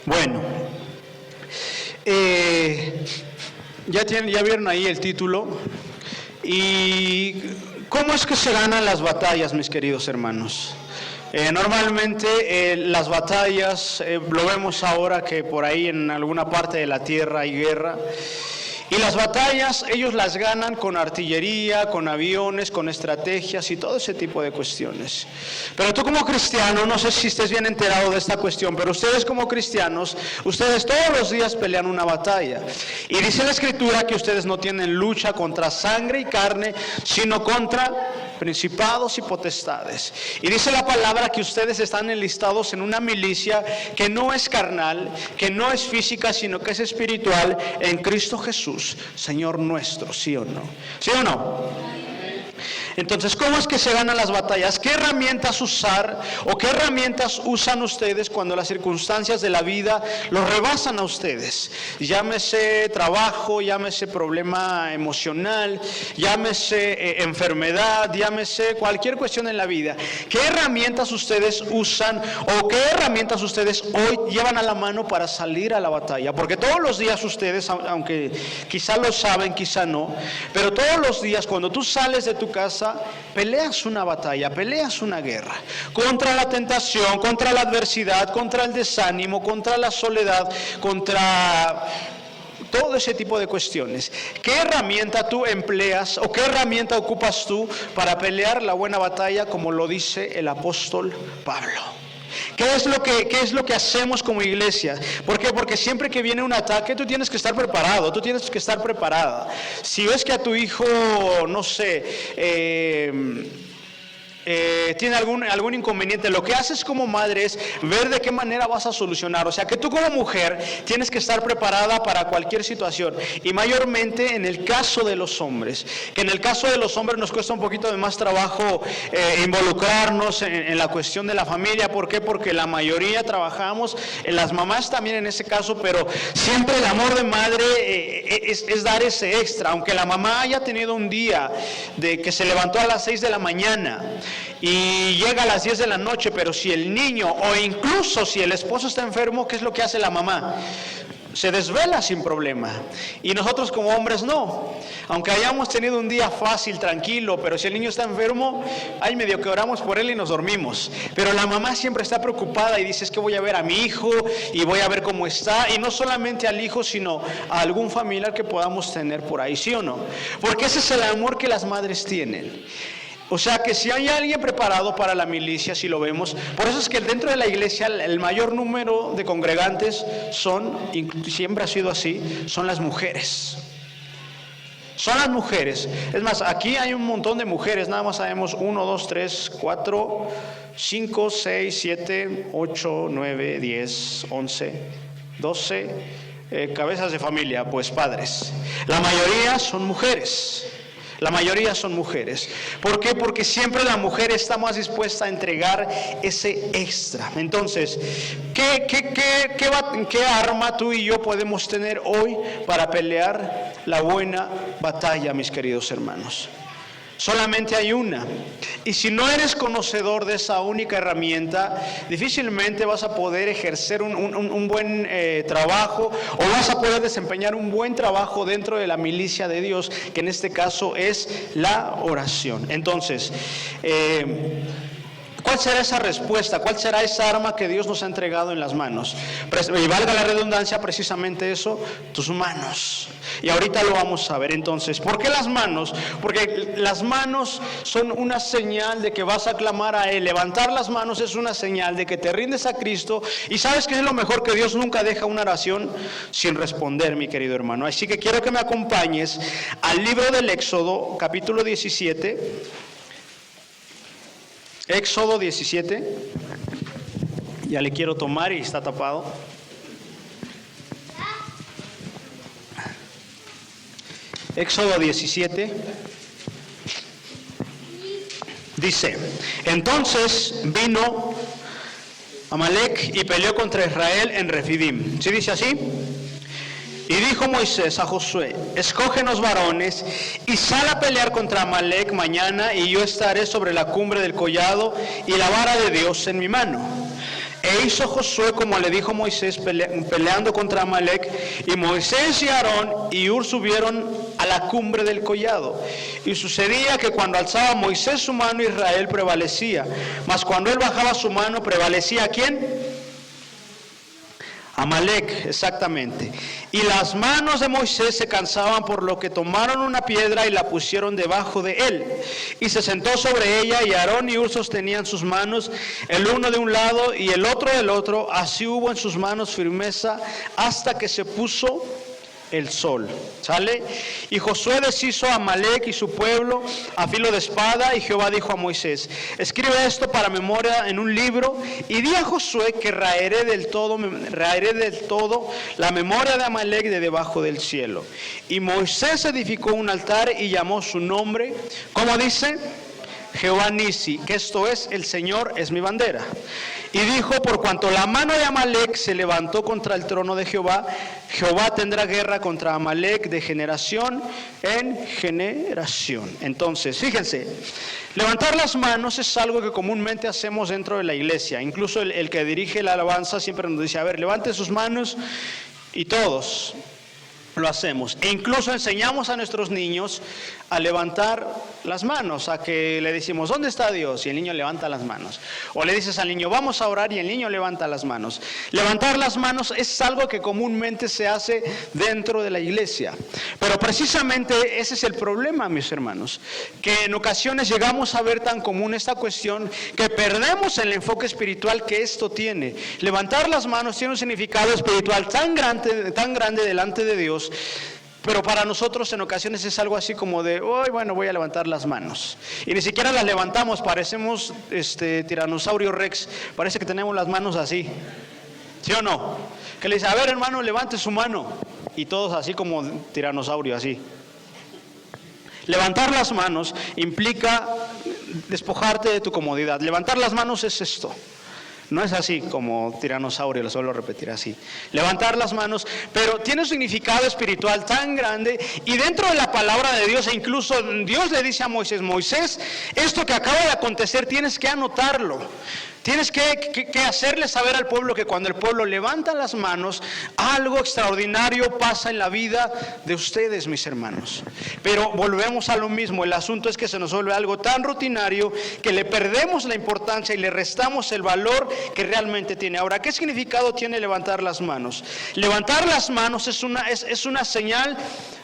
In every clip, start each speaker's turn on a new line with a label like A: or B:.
A: Bueno, ya vieron ahí el título. ¿Y cómo es que se ganan las batallas, mis queridos hermanos? Normalmente las batallas, lo vemos ahora que por ahí en alguna parte de la tierra hay guerra. Y las batallas ellos las ganan con artillería, con aviones, con estrategias y todo ese tipo de cuestiones. Pero tú como cristiano, no sé si estés bien enterado de esta cuestión, pero ustedes como cristianos, ustedes todos los días pelean una batalla. Y dice la Escritura que ustedes no tienen lucha contra sangre y carne, sino contra principados y potestades. Y dice la palabra que ustedes están enlistados en una milicia que no es carnal, que no es física, sino que es espiritual en Cristo Jesús, Señor nuestro, ¿sí o no? ¿Sí o no? Entonces, ¿cómo es que se ganan las batallas? ¿Qué herramientas usar o qué herramientas usan ustedes cuando las circunstancias de la vida los rebasan a ustedes? Llámese trabajo, llámese problema emocional, llámese enfermedad, llámese cualquier cuestión en la vida. ¿Qué herramientas ustedes usan o qué herramientas ustedes hoy llevan a la mano para salir a la batalla? Porque todos los días ustedes, aunque quizá lo saben, quizá no, pero todos los días cuando tú sales de tu casa, peleas una batalla, peleas una guerra contra la tentación, contra la adversidad, contra el desánimo, contra la soledad, contra todo ese tipo de cuestiones. ¿Qué herramienta tú empleas o qué herramienta ocupas tú para pelear la buena batalla, como lo dice el apóstol Pablo? ¿Qué es lo que hacemos como iglesia? ¿Por qué? Porque siempre que viene un ataque, tú tienes que estar preparado, tú tienes que estar preparada. Si ves que a tu hijo, no sé, tiene algún inconveniente, lo que haces como madre es ver de qué manera vas a solucionar. O sea, que tú como mujer tienes que estar preparada para cualquier situación, y mayormente en el caso de los hombres, que en el caso de los hombres nos cuesta un poquito de más trabajo involucrarnos en la cuestión de la familia. ¿Por qué? Porque la mayoría trabajamos, las mamás también en ese caso, pero siempre el amor de madre es dar ese extra. Aunque la mamá haya tenido un día de que se levantó a las 6 de la mañana y llega a las 10 de la noche, pero si el niño o incluso si el esposo está enfermo, ¿qué es lo que hace la mamá? Se desvela sin problema. Y nosotros como hombres no. Aunque hayamos tenido un día fácil, tranquilo, pero si el niño está enfermo, ahí medio que oramos por él y nos dormimos. Pero la mamá siempre está preocupada y dice: es que voy a ver a mi hijo y voy a ver cómo está. Y no solamente al hijo, sino a algún familiar que podamos tener por ahí, ¿sí o no? Porque ese es el amor que las madres tienen. O sea que si hay alguien preparado para la milicia, si lo vemos, por eso es que dentro de la iglesia el mayor número de congregantes siempre ha sido así, son las mujeres. Son las mujeres. Es más, aquí hay un montón de mujeres, nada más sabemos 1, 2, 3, 4, 5, 6, 7, 8, 9, 10, 11, 12 cabezas de familia, pues padres. La mayoría son mujeres. La mayoría son mujeres. ¿Por qué? Porque siempre la mujer está más dispuesta a entregar ese extra. Entonces, ¿qué arma tú y yo podemos tener hoy para pelear la buena batalla, mis queridos hermanos? Solamente hay una. Y si no eres conocedor de esa única herramienta, difícilmente vas a poder ejercer un buen trabajo, o vas a poder desempeñar un buen trabajo dentro de la milicia de Dios, que en este caso es la oración. Entonces, ¿cuál será esa respuesta? ¿Cuál será esa arma que Dios nos ha entregado en las manos? Y valga la redundancia, precisamente eso, tus manos. Y ahorita lo vamos a ver. Entonces, ¿por qué las manos? Porque las manos son una señal de que vas a clamar a Él. Levantar las manos es una señal de que te rindes a Cristo. Y ¿sabes qué es lo mejor? Que Dios nunca deja una oración sin responder, mi querido hermano. Así que quiero que me acompañes al libro del Éxodo, capítulo 17. Éxodo 17, ya le quiero tomar y está tapado. Éxodo 17, dice: entonces vino Amalec y peleó contra Israel en Refidim. ¿Sí dice así? Y dijo Moisés a Josué: escógenos varones y sal a pelear contra Amalec mañana, y yo estaré sobre la cumbre del collado y la vara de Dios en mi mano. E hizo Josué como le dijo Moisés, peleando contra Amalec. Y Moisés y Aarón y Hur subieron a la cumbre del collado. Y sucedía que cuando alzaba Moisés su mano, Israel prevalecía. Mas cuando él bajaba su mano, ¿prevalecía quién? Amalec, exactamente. Y las manos de Moisés se cansaban, por lo que tomaron una piedra y la pusieron debajo de él. Y se sentó sobre ella, y Aarón y Hur sostenían sus manos, el uno de un lado y el otro del otro. Así hubo en sus manos firmeza hasta que se puso el sol. ¿Sale? Y Josué deshizo a Amalec y su pueblo a filo de espada, y Jehová dijo a Moisés: escribe esto para memoria en un libro, y di a Josué que raeré del todo la memoria de Amalec de debajo del cielo. Y Moisés edificó un altar y llamó su nombre, ¿cómo dice? Jehová Nisi, que esto es: el Señor es mi bandera. Y dijo: por cuanto la mano de Amalec se levantó contra el trono de Jehová, Jehová tendrá guerra contra Amalec de generación en generación. Entonces, fíjense, levantar las manos es algo que comúnmente hacemos dentro de la iglesia. Incluso el que dirige la alabanza siempre nos dice: a ver, levante sus manos, y todos lo hacemos. E incluso enseñamos a nuestros niños a levantar las manos, a que le decimos: ¿dónde está Dios? Y el niño levanta las manos. O le dices al niño: vamos a orar, y el niño levanta las manos. Levantar las manos es algo que comúnmente se hace dentro de la iglesia. Pero precisamente ese es el problema, mis hermanos, que en ocasiones llegamos a ver tan común esta cuestión que perdemos el enfoque espiritual que esto tiene. Levantar las manos tiene un significado espiritual tan grande delante de Dios. Pero para nosotros en ocasiones es algo así como de: hoy, bueno, voy a levantar las manos. Y ni siquiera las levantamos, parecemos tiranosaurio rex, parece que tenemos las manos así. ¿Sí o no? Que le dice: a ver, hermano, levante su mano. Y todos así como tiranosaurio, así. Levantar las manos implica despojarte de tu comodidad. Levantar las manos es esto. No es así como tiranosaurio, lo suelo repetir así. Levantar las manos, pero tiene un significado espiritual tan grande, y dentro de la palabra de Dios, e incluso Dios le dice a Moisés: Moisés, esto que acaba de acontecer tienes que anotarlo. Tienes que hacerle saber al pueblo que cuando el pueblo levanta las manos, algo extraordinario pasa en la vida de ustedes, mis hermanos. Pero volvemos a lo mismo, el asunto es que se nos vuelve algo tan rutinario que le perdemos la importancia y le restamos el valor que realmente tiene. Ahora, ¿qué significado tiene levantar las manos? Levantar las manos es una señal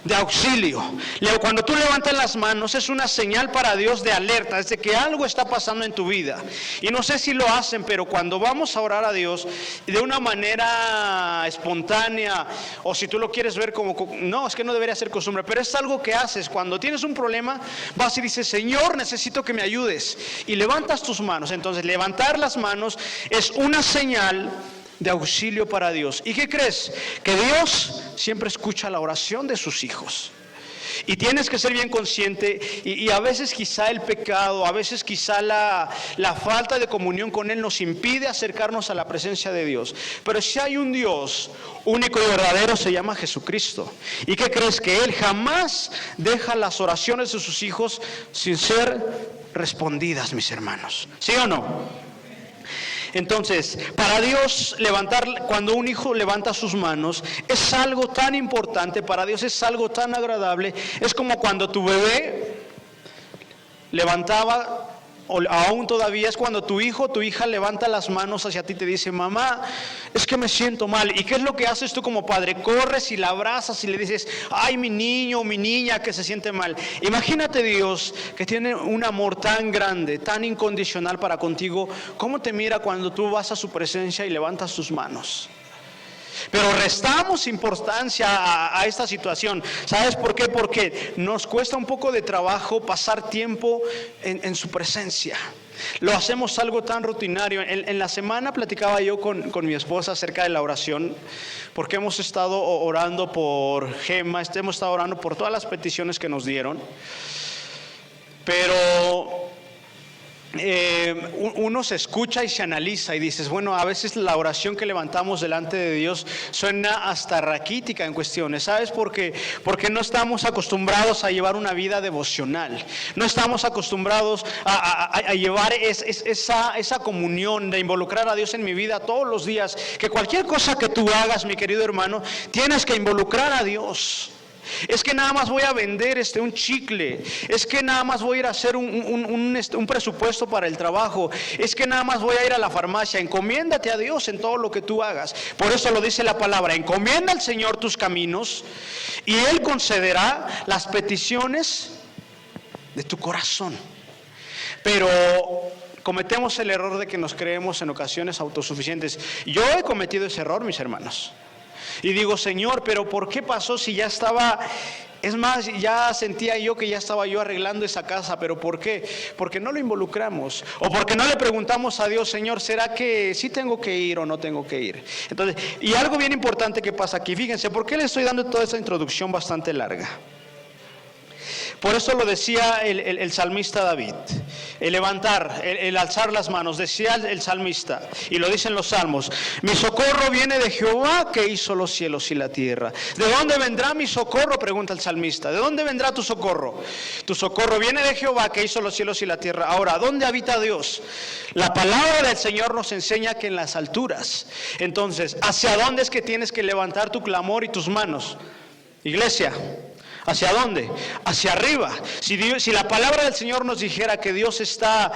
A: de auxilio. Cuando tú levantas las manos es una señal para Dios de alerta, es de que algo está pasando en tu vida. Y no sé si lo hacen, pero cuando vamos a orar a Dios de una manera espontánea, o si tú lo quieres ver como, no, es que no debería ser costumbre, pero es algo que haces. Cuando tienes un problema, vas y dices: Señor, necesito que me ayudes, y levantas tus manos. Entonces, levantar las manos es una señal de auxilio para Dios. ¿Y qué crees? Que Dios siempre escucha la oración de sus hijos. Y tienes que ser bien consciente, y a veces quizá el pecado, a veces quizá la falta de comunión con Él nos impide acercarnos a la presencia de Dios. Pero si hay un Dios único y verdadero, se llama Jesucristo. ¿Y qué crees? Que Él jamás deja las oraciones de sus hijos sin ser respondidas, mis hermanos. ¿Sí o no? Entonces, para Dios, cuando un hijo levanta sus manos, es algo tan importante, para Dios es algo tan agradable. Es como cuando tu bebé levantaba, o aún todavía es cuando tu hijo o tu hija levanta las manos hacia ti y te dice: mamá, es que me siento mal. ¿Y qué es lo que haces tú como padre? Corres y la abrazas y le dices: ay, mi niño o mi niña que se siente mal. Imagínate Dios, que tiene un amor tan grande, tan incondicional para contigo, ¿cómo te mira cuando tú vas a su presencia y levantas tus manos? Pero restamos importancia a esta situación. ¿Sabes por qué? Porque nos cuesta un poco de trabajo pasar tiempo en su presencia. Lo hacemos algo tan rutinario. En la semana platicaba yo con mi esposa acerca de la oración, porque hemos estado orando por Gema, hemos estado orando por todas las peticiones que nos dieron. Pero uno se escucha y se analiza y dices, bueno, a veces la oración que levantamos delante de Dios suena hasta raquítica en cuestiones. ¿Sabes por qué? Porque no estamos acostumbrados a llevar una vida devocional. No estamos acostumbrados a llevar esa comunión, de involucrar a Dios en mi vida todos los días. Que cualquier cosa que tú hagas, mi querido hermano, tienes que involucrar a Dios. Es que nada más voy a vender un chicle. Es que nada más voy a ir a hacer un presupuesto para el trabajo. Es que nada más voy a ir a la farmacia. Encomiéndate a Dios en todo lo que tú hagas. Por eso lo dice la palabra: encomienda al Señor tus caminos y Él concederá las peticiones de tu corazón. Pero cometemos el error de que nos creemos en ocasiones autosuficientes. Yo he cometido ese error, mis hermanos. Y digo, Señor, pero ¿por qué pasó si ya estaba? Es más, ya sentía yo que ya estaba yo arreglando esa casa, pero ¿por qué? Porque no lo involucramos, o porque no le preguntamos a Dios, Señor, ¿será que sí tengo que ir o no tengo que ir? Entonces, y algo bien importante que pasa aquí, fíjense, ¿por qué le estoy dando toda esta introducción bastante larga? Por eso lo decía el salmista David, el levantar, el alzar las manos, decía el salmista, y lo dicen los salmos: mi socorro viene de Jehová, que hizo los cielos y la tierra. ¿De dónde vendrá mi socorro?, pregunta el salmista. ¿De dónde vendrá tu socorro? Tu socorro viene de Jehová, que hizo los cielos y la tierra. Ahora, ¿dónde habita Dios? La palabra del Señor nos enseña que en las alturas. Entonces, ¿hacia dónde es que tienes que levantar tu clamor y tus manos? Iglesia, ¿hacia dónde? Hacia arriba. Si la palabra del Señor nos dijera que Dios está,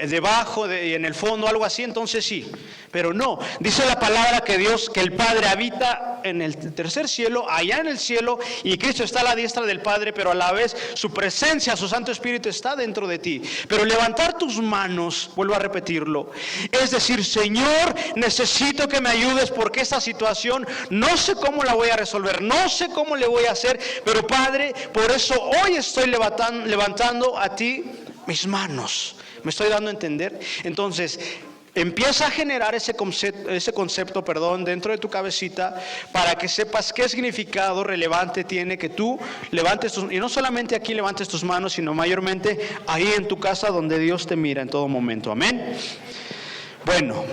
A: debajo, en el fondo, algo así, entonces sí. Pero no, dice la palabra que el Padre habita en el tercer cielo, allá en el cielo, y Cristo está a la diestra del Padre, pero a la vez su presencia, su Santo Espíritu está dentro de ti. Pero levantar tus manos, vuelvo a repetirlo, es decir, Señor, necesito que me ayudes porque esta situación no sé cómo la voy a resolver, no sé cómo le voy a hacer, pero Padre, por eso hoy estoy levantando a ti mis manos. ¿Me estoy dando a entender? Entonces, empieza a generar ese concepto, dentro de tu cabecita, para que sepas qué significado relevante tiene que tú levantes y no solamente aquí levantes tus manos, sino mayormente ahí en tu casa donde Dios te mira en todo momento. Amén. Bueno,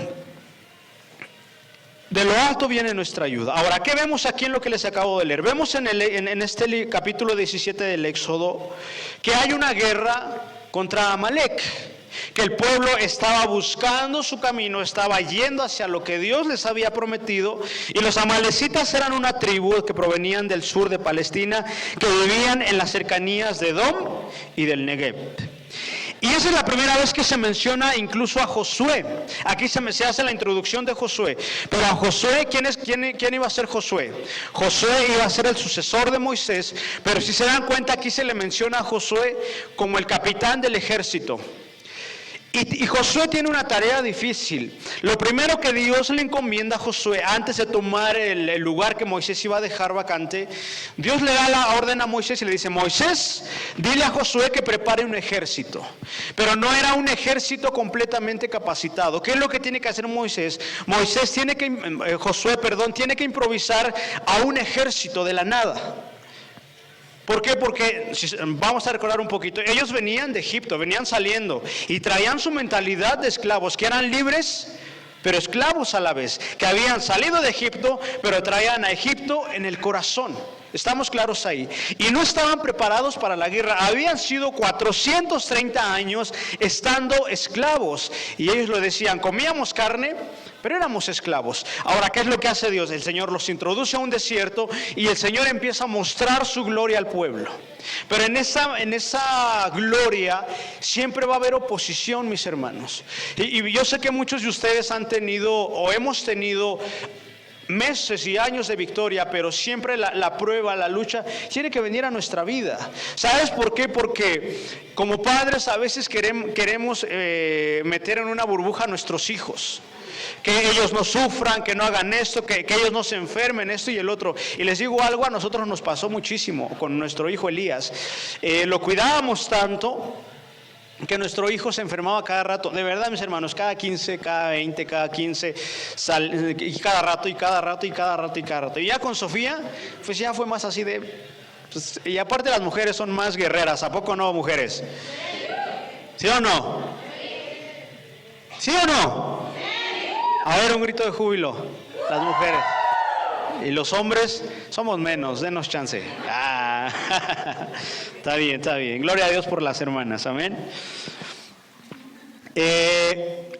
A: de lo alto viene nuestra ayuda. Ahora, ¿qué vemos aquí en lo que les acabo de leer? Vemos en este capítulo 17 del Éxodo que hay una guerra contra Amalek, que el pueblo estaba buscando su camino, estaba yendo hacia lo que Dios les había prometido, y los amalecitas eran una tribu que provenían del sur de Palestina, que vivían en las cercanías de Edom y del Negev. Y esa es la primera vez que se menciona incluso a Josué. Aquí se hace la introducción de Josué. Pero a Josué, ¿quién iba a ser Josué? Josué iba a ser el sucesor de Moisés, pero si se dan cuenta aquí se le menciona a Josué como el capitán del ejército. Y Josué tiene una tarea difícil. Lo primero que Dios le encomienda a Josué, antes de tomar el lugar que Moisés iba a dejar vacante, Dios le da la orden a Moisés y le dice: Moisés, dile a Josué que prepare un ejército. Pero no era un ejército completamente capacitado. ¿Qué es lo que tiene que hacer Moisés? Josué tiene que improvisar a un ejército de la nada. ¿Por qué? Porque, vamos a recordar un poquito, ellos venían de Egipto, venían saliendo y traían su mentalidad de esclavos, que eran libres, pero esclavos a la vez, que habían salido de Egipto, pero traían a Egipto en el corazón. Estamos claros ahí. Y no estaban preparados para la guerra. Habían sido 430 años estando esclavos. Y ellos lo decían: comíamos carne, pero éramos esclavos. Ahora, ¿qué es lo que hace Dios? El Señor los introduce a un desierto y el Señor empieza a mostrar su gloria al pueblo. Pero en esa gloria siempre va a haber oposición, mis hermanos. Y yo sé que muchos de ustedes han tenido o hemos tenido meses y años de victoria, pero siempre la prueba, la lucha tiene que venir a nuestra vida. ¿Sabes por qué? Porque como padres a veces queremos meter en una burbuja a nuestros hijos, que ellos no sufran, que no hagan esto, que ellos no se enfermen, esto y el otro. Y les digo algo, a nosotros nos pasó muchísimo con nuestro hijo Elías. Lo cuidábamos tanto que nuestro hijo se enfermaba cada rato. De verdad, mis hermanos, cada 15, cada 20, cada 15, y cada rato. Y ya con Sofía, pues ya fue más así de... Pues, y aparte las mujeres son más guerreras, ¿a poco no, mujeres? ¿Sí o no? ¿Sí o no? A ver, un grito de júbilo. Las mujeres. Y los hombres somos menos, denos chance. Está bien, está bien. Gloria a Dios por las hermanas, amén.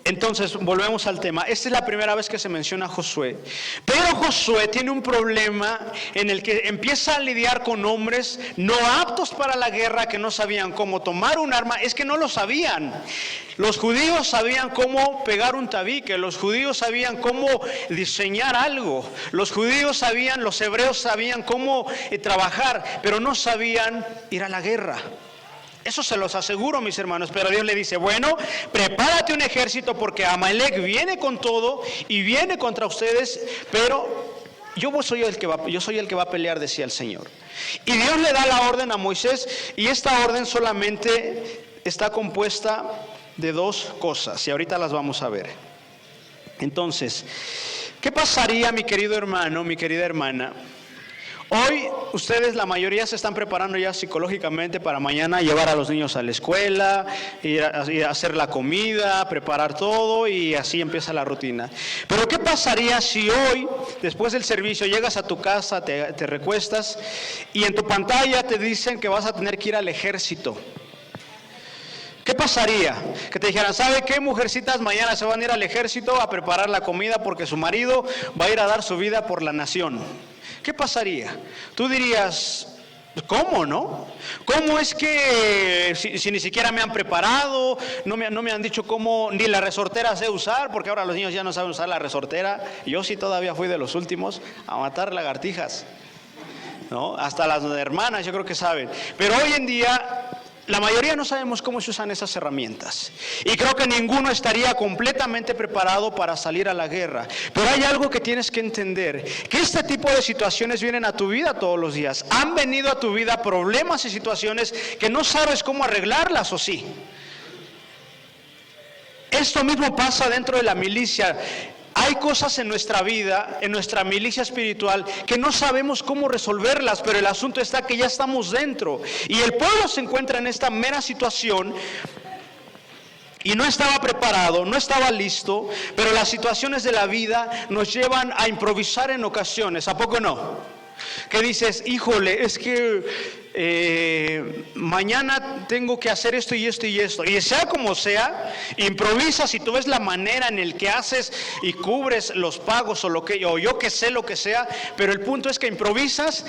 A: Entonces, volvemos al tema. Esta es la primera vez que se menciona a Josué. Pero Josué tiene un problema en el que empieza a lidiar con hombres no aptos para la guerra, que no sabían cómo tomar un arma. Es que no lo sabían. Los judíos sabían cómo pegar un tabique. Los judíos sabían cómo diseñar algo. Los hebreos sabían cómo trabajar, pero no sabían ir a la guerra. Eso se los aseguro, mis hermanos. Pero Dios le dice, bueno, prepárate un ejército porque Amalek viene con todo y viene contra ustedes, pero yo soy el que va a pelear, decía el Señor. Y Dios le da la orden a Moisés, y esta orden solamente está compuesta de dos cosas, y ahorita las vamos a ver. Entonces, ¿qué pasaría, mi querido hermano, mi querida hermana? Hoy ustedes, la mayoría, se están preparando ya psicológicamente para mañana llevar a los niños a la escuela, ir a hacer la comida, preparar todo, y así empieza la rutina. Pero ¿qué pasaría si hoy, después del servicio, llegas a tu casa, te recuestas y en tu pantalla te dicen que vas a tener que ir al ejército? ¿Qué pasaría? Que te dijeran, ¿sabe qué, mujercitas? Mañana se van a ir al ejército a preparar la comida porque su marido va a ir a dar su vida por la nación. ¿Qué pasaría? Tú dirías, ¿cómo, no? ¿Cómo es que si ni siquiera me han preparado, no me han dicho cómo, ni la resortera sé usar, porque ahora los niños ya no saben usar la resortera? Yo sí todavía fui de los últimos a matar lagartijas, ¿no? Hasta las hermanas yo creo que saben. Pero hoy en día la mayoría no sabemos cómo se usan esas herramientas. Y creo que ninguno estaría completamente preparado para salir a la guerra. Pero hay algo que tienes que entender, que este tipo de situaciones vienen a tu vida todos los días. Han venido a tu vida problemas y situaciones que no sabes cómo arreglarlas, ¿o sí? Esto mismo pasa dentro de la milicia. Hay cosas en nuestra vida, en nuestra milicia espiritual, que no sabemos cómo resolverlas, pero el asunto está que ya estamos dentro. Y el pueblo se encuentra en esta mera situación y no estaba preparado, no estaba listo, pero las situaciones de la vida nos llevan a improvisar en ocasiones, ¿a poco no? Que dices, híjole, es que mañana tengo que hacer esto y esto y esto, y sea como sea, improvisas, y tú ves la manera en el que haces y cubres los pagos o yo que sé lo que sea, pero el punto es que improvisas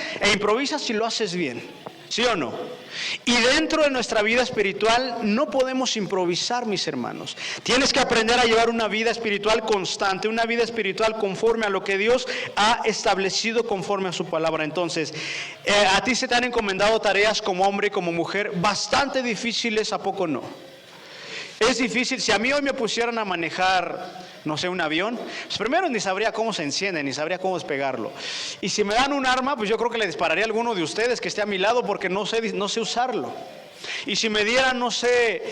A: y lo haces bien, ¿sí o no? Y dentro de nuestra vida espiritual no podemos improvisar, mis hermanos. Tienes que aprender a llevar una vida espiritual constante, una vida espiritual conforme a lo que Dios ha establecido conforme a su palabra. Entonces, a ti se te han encomendado tareas como hombre y como mujer bastante difíciles, ¿a poco no? Es difícil. Si a mí hoy me pusieran a manejar, no sé, un avión, pues primero ni sabría cómo se enciende, ni sabría cómo despegarlo. Y si me dan un arma, pues yo creo que le dispararía a alguno de ustedes que esté a mi lado, porque no sé usarlo. Y si me dieran, no sé,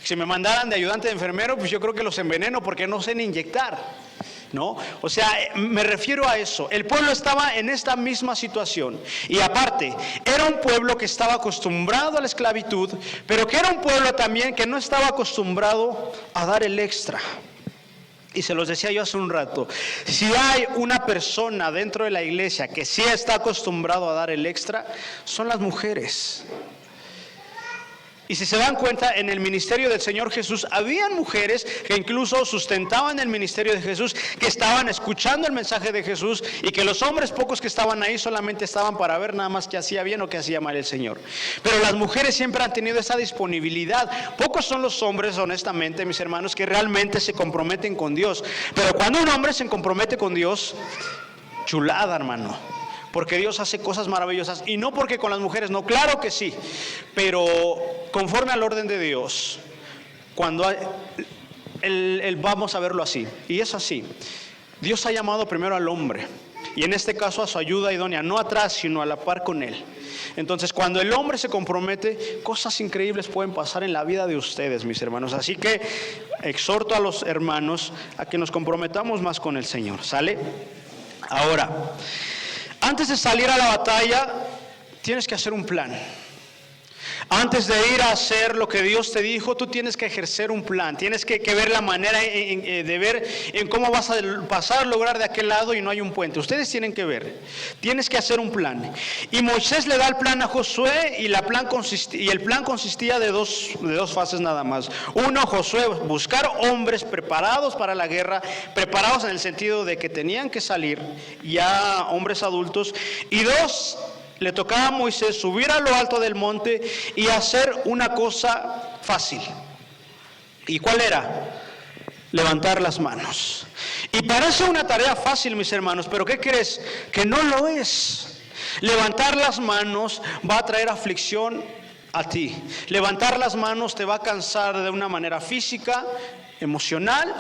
A: si me mandaran de ayudante de enfermero, pues yo creo que los enveneno, porque no sé ni inyectar, ¿no? O sea, me refiero a eso. El pueblo estaba en esta misma situación. Y aparte, era un pueblo que estaba acostumbrado a la esclavitud, pero que era un pueblo también que no estaba acostumbrado a dar el extra. Y se los decía yo hace un rato, si hay una persona dentro de la iglesia que sí está acostumbrado a dar el extra, son las mujeres. Y si se dan cuenta, en el ministerio del Señor Jesús habían mujeres que incluso sustentaban el ministerio de Jesús, que estaban escuchando el mensaje de Jesús, y que los hombres pocos que estaban ahí solamente estaban para ver nada más qué hacía bien o qué hacía mal el Señor. Pero las mujeres siempre han tenido esa disponibilidad. Pocos son los hombres, honestamente, mis hermanos, que realmente se comprometen con Dios. Pero cuando un hombre se compromete con Dios, chulada, hermano. Porque Dios hace cosas maravillosas, y no porque con las mujeres, no, claro que sí, pero conforme al orden de Dios, cuando vamos a verlo así, y es así. Dios ha llamado primero al hombre, y en este caso a su ayuda idónea, no atrás, sino a la par con él. Entonces, cuando el hombre se compromete, cosas increíbles pueden pasar en la vida de ustedes, mis hermanos. Así que exhorto a los hermanos a que nos comprometamos más con el Señor, ¿sale? Ahora, antes de salir a la batalla, tienes que hacer un plan. Antes de ir a hacer lo que Dios te dijo, tú tienes que ejercer un plan. Tienes que ver la manera de ver en cómo vas a pasar, lograr de aquel lado y no hay un puente. Ustedes tienen que ver. Tienes que hacer un plan. Y Moisés le da el plan a Josué y el plan consistía de dos fases nada más. Uno, Josué, buscar hombres preparados para la guerra, preparados en el sentido de que tenían que salir, ya hombres adultos. Y dos, le tocaba a Moisés subir a lo alto del monte y hacer una cosa fácil. ¿Y cuál era? Levantar las manos. Y parece una tarea fácil, mis hermanos, pero ¿qué crees? Que no lo es. Levantar las manos va a traer aflicción a ti. Levantar las manos te va a cansar de una manera física, emocional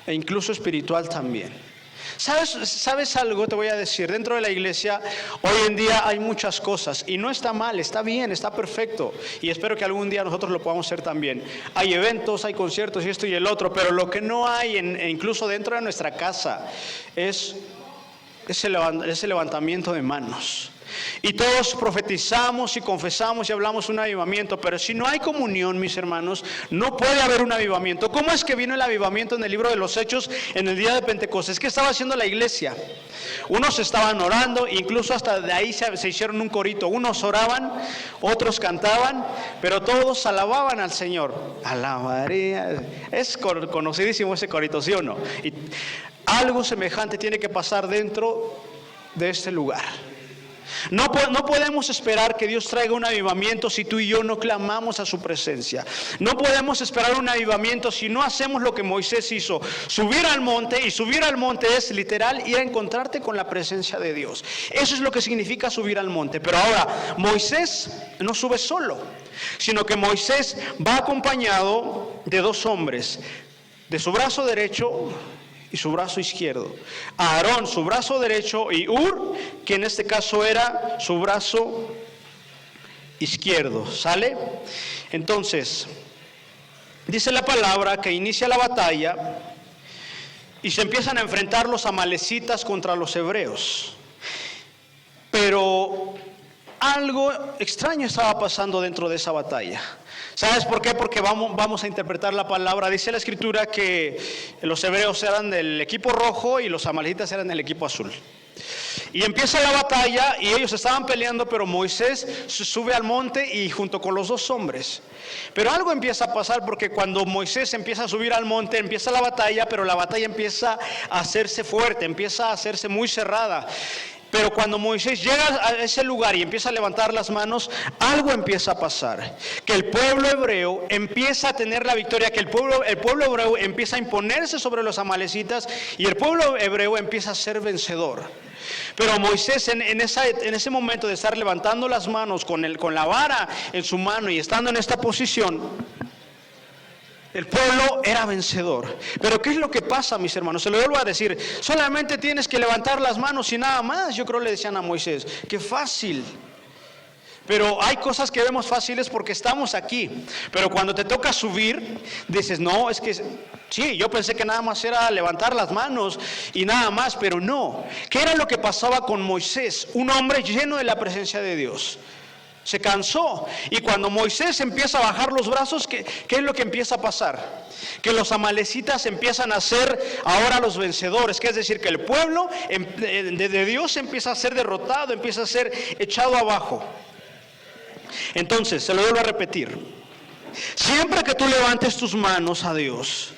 A: e incluso espiritual también. ¿Sabes algo? Te voy a decir, dentro de la iglesia hoy en día hay muchas cosas y no está mal, está bien, está perfecto y espero que algún día nosotros lo podamos hacer también. Hay eventos, hay conciertos y esto y el otro, pero lo que no hay incluso dentro de nuestra casa es ese levantamiento de manos. Y todos profetizamos y confesamos y hablamos un avivamiento, pero si no hay comunión, mis hermanos, no puede haber un avivamiento. ¿Cómo es que vino el avivamiento en el libro de los Hechos en el día de Pentecostés? ¿Qué estaba haciendo la iglesia? Unos estaban orando, incluso hasta de ahí se hicieron un corito. Unos oraban, otros cantaban, pero todos alababan al Señor. Alabaré. Es conocidísimo ese corito, ¿sí o no? Y algo semejante tiene que pasar dentro de este lugar. No podemos esperar que Dios traiga un avivamiento si tú y yo no clamamos a su presencia. No podemos esperar un avivamiento si no hacemos lo que Moisés hizo, subir al monte, y subir al monte es literal ir a encontrarte con la presencia de Dios. Eso es lo que significa subir al monte. Pero ahora, Moisés no sube solo, sino que Moisés va acompañado de dos hombres, de su brazo derecho y su brazo izquierdo. Aarón, su brazo derecho, y Hur, que en este caso era su brazo izquierdo. ¿Sale? Entonces, dice la palabra que inicia la batalla y se empiezan a enfrentar los amalecitas contra los hebreos. Pero algo extraño estaba pasando dentro de esa batalla. ¿Sabes por qué? Porque vamos a interpretar la palabra. Dice la escritura que los hebreos eran del equipo rojo y los amalecitas eran del equipo azul. Y empieza la batalla y ellos estaban peleando, pero Moisés se sube al monte y junto con los dos hombres. Pero algo empieza a pasar, porque cuando Moisés empieza a subir al monte, empieza la batalla, pero la batalla empieza a hacerse fuerte, empieza a hacerse muy cerrada. Pero cuando Moisés llega a ese lugar y empieza a levantar las manos, algo empieza a pasar. Que el pueblo hebreo empieza a tener la victoria, que el pueblo hebreo empieza a imponerse sobre los amalecitas y el pueblo hebreo empieza a ser vencedor. Pero Moisés en ese momento de estar levantando las manos con la vara en su mano y estando en esta posición, el pueblo era vencedor. Pero ¿qué es lo que pasa, mis hermanos? Se lo vuelvo a decir, solamente tienes que levantar las manos y nada más. Yo creo le decían a Moisés, qué fácil. Pero hay cosas que vemos fáciles porque estamos aquí. Pero cuando te toca subir, dices, no, es que sí, yo pensé que nada más era levantar las manos y nada más, pero no. ¿Qué era lo que pasaba con Moisés? Un hombre lleno de la presencia de Dios. Se cansó, y cuando Moisés empieza a bajar los brazos, ¿qué es lo que empieza a pasar? Que los amalecitas empiezan a ser ahora los vencedores, que es decir, que el pueblo de Dios empieza a ser derrotado, empieza a ser echado abajo. Entonces, se lo vuelvo a repetir, siempre que tú levantes tus manos a Dios,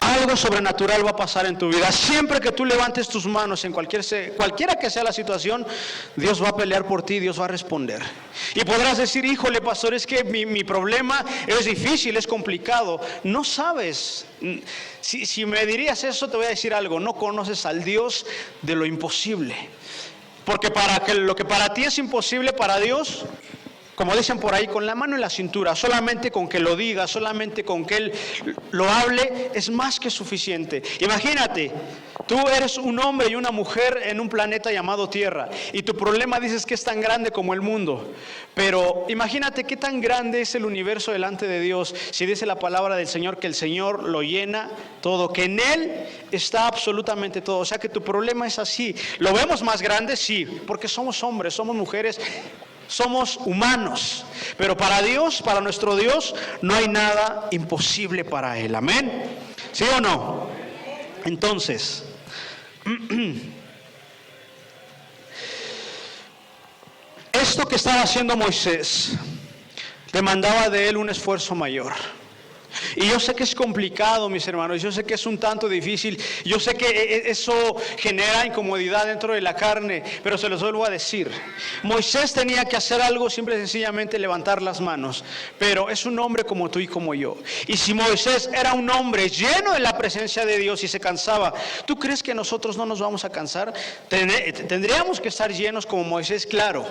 A: algo sobrenatural va a pasar en tu vida. Siempre que tú levantes tus manos en cualquiera que sea la situación, Dios va a pelear por ti, Dios va a responder. Y podrás decir, híjole, pastor, es que mi problema es difícil, es complicado. No sabes. Si me dirías eso, te voy a decir algo. No conoces al Dios de lo imposible. Porque lo que para ti es imposible, para Dios, como dicen por ahí, con la mano en la cintura, solamente con que lo diga, solamente con que Él lo hable, es más que suficiente. Imagínate, tú eres un hombre y una mujer en un planeta llamado Tierra, y tu problema dices que es tan grande como el mundo. Pero imagínate qué tan grande es el universo delante de Dios, si dice la palabra del Señor que el Señor lo llena todo, que en Él está absolutamente todo. O sea que tu problema es así. ¿Lo vemos más grande? Sí, porque somos hombres, somos mujeres. somos humanos, pero para Dios, para nuestro Dios, no hay nada imposible para Él. Amén. ¿Sí o no? Entonces, esto que estaba haciendo Moisés demandaba de él un esfuerzo mayor. Y yo sé que es complicado, mis hermanos, yo sé que es un tanto difícil, yo sé que eso genera incomodidad dentro de la carne, pero se los vuelvo a decir. Moisés tenía que hacer algo, simple y sencillamente levantar las manos, pero es un hombre como tú y como yo. Y si Moisés era un hombre lleno de la presencia de Dios y se cansaba, ¿tú crees que nosotros no nos vamos a cansar? Tendríamos que estar llenos como Moisés, claro.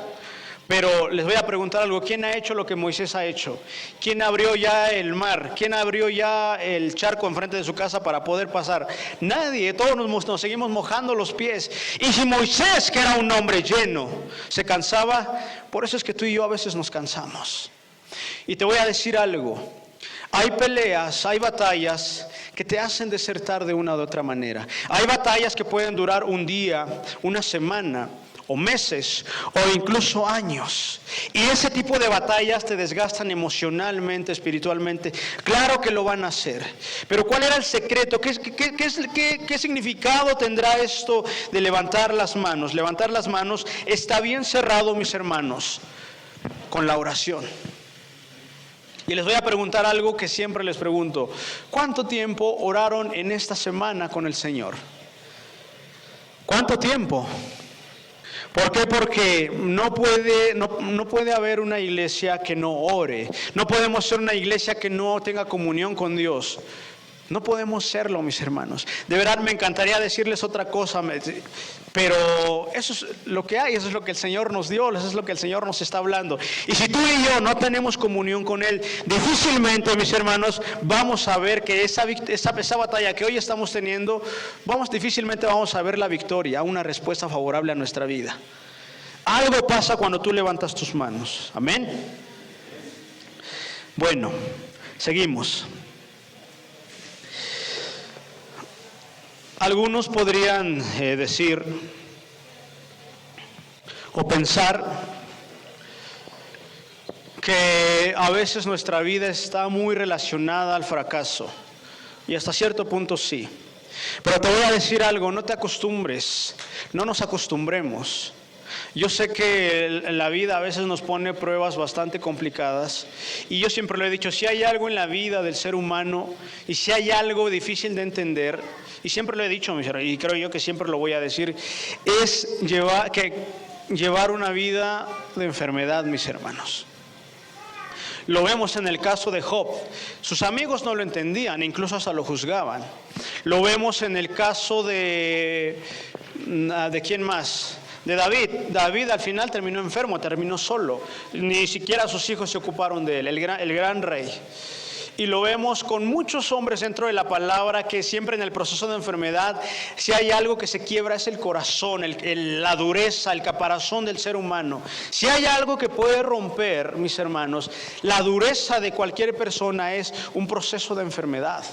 A: Pero les voy a preguntar algo, ¿quién ha hecho lo que Moisés ha hecho? ¿Quién abrió ya el mar? ¿Quién abrió ya el charco enfrente de su casa para poder pasar? Nadie, todos nos seguimos mojando los pies. Y si Moisés, que era un hombre lleno, se cansaba, por eso es que tú y yo a veces nos cansamos. Y te voy a decir algo, hay peleas, hay batallas que te hacen desertar de una u otra manera. Hay batallas que pueden durar un día, una semana, o meses, o incluso años. Y ese tipo de batallas te desgastan emocionalmente, espiritualmente. Claro que lo van a hacer. Pero ¿cuál era el secreto? ¿Qué significado tendrá esto de levantar las manos? Levantar las manos está bien cerrado, mis hermanos, con la oración. Y les voy a preguntar algo que siempre les pregunto. ¿Cuánto tiempo oraron en esta semana con el Señor? ¿Cuánto tiempo? ¿Por qué? Porque no puede haber una iglesia que no ore. No podemos ser una iglesia que no tenga comunión con Dios. No podemos serlo, mis hermanos. De verdad me encantaría decirles otra cosa, pero eso es lo que hay, eso es lo que el Señor nos dio, eso es lo que el Señor nos está hablando. Y si tú y yo no tenemos comunión con Él, difícilmente, mis hermanos, vamos a ver que esa batalla que hoy estamos teniendo, difícilmente vamos a ver la victoria, una respuesta favorable a nuestra vida. Algo pasa cuando tú levantas tus manos. Amén. Bueno, seguimos. Algunos podrían decir o pensar que a veces nuestra vida está muy relacionada al fracaso, y hasta cierto punto sí. Pero te voy a decir algo, no te acostumbres, no nos acostumbremos. Yo sé que la vida a veces nos pone pruebas bastante complicadas, y yo siempre lo he dicho, si hay algo en la vida del ser humano y si hay algo difícil de entender, y siempre lo he dicho, y creo yo que siempre lo voy a decir, es llevar una vida de enfermedad, mis hermanos. Lo vemos en el caso de Job. Sus amigos no lo entendían, incluso hasta lo juzgaban. Lo vemos en el caso ¿de quién más? De David. David al final terminó enfermo, terminó solo. Ni siquiera sus hijos se ocuparon de él, el gran rey. Y lo vemos con muchos hombres dentro de la palabra que siempre en el proceso de enfermedad, si hay algo que se quiebra es el corazón, la dureza, el caparazón del ser humano. Si hay algo que puede romper, mis hermanos, la dureza de cualquier persona es un proceso de enfermedad.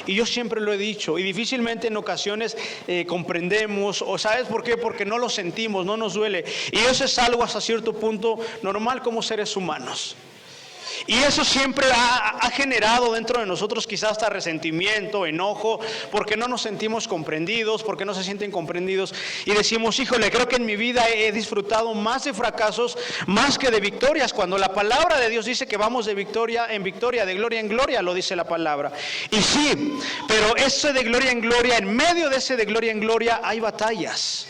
A: Y yo siempre lo he dicho, y difícilmente en ocasiones comprendemos, o ¿sabes por qué? Porque no lo sentimos, no nos duele. Y eso es algo hasta cierto punto normal como seres humanos. Y eso siempre ha generado dentro de nosotros quizás hasta resentimiento, enojo, porque no nos sentimos comprendidos, porque no se sienten comprendidos. Y decimos, híjole, creo que en mi vida he disfrutado más de fracasos, más que de victorias, cuando la palabra de Dios dice que vamos de victoria en victoria, de gloria en gloria, lo dice la palabra. Y sí, pero ese de gloria en gloria, en medio de ese de gloria en gloria hay batallas.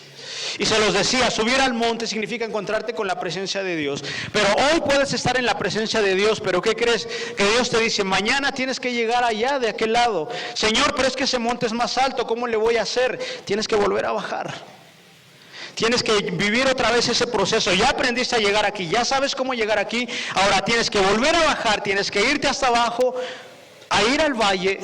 A: Y se los decía, subir al monte significa encontrarte con la presencia de Dios. Pero hoy puedes estar en la presencia de Dios, pero ¿qué crees? Que Dios te dice, mañana tienes que llegar allá, de aquel lado. Señor, pero es que ese monte es más alto, ¿cómo le voy a hacer? Tienes que volver a bajar. Tienes que vivir otra vez ese proceso. Ya aprendiste a llegar aquí, ya sabes cómo llegar aquí. Ahora tienes que volver a bajar, tienes que irte hasta abajo, a ir al valle,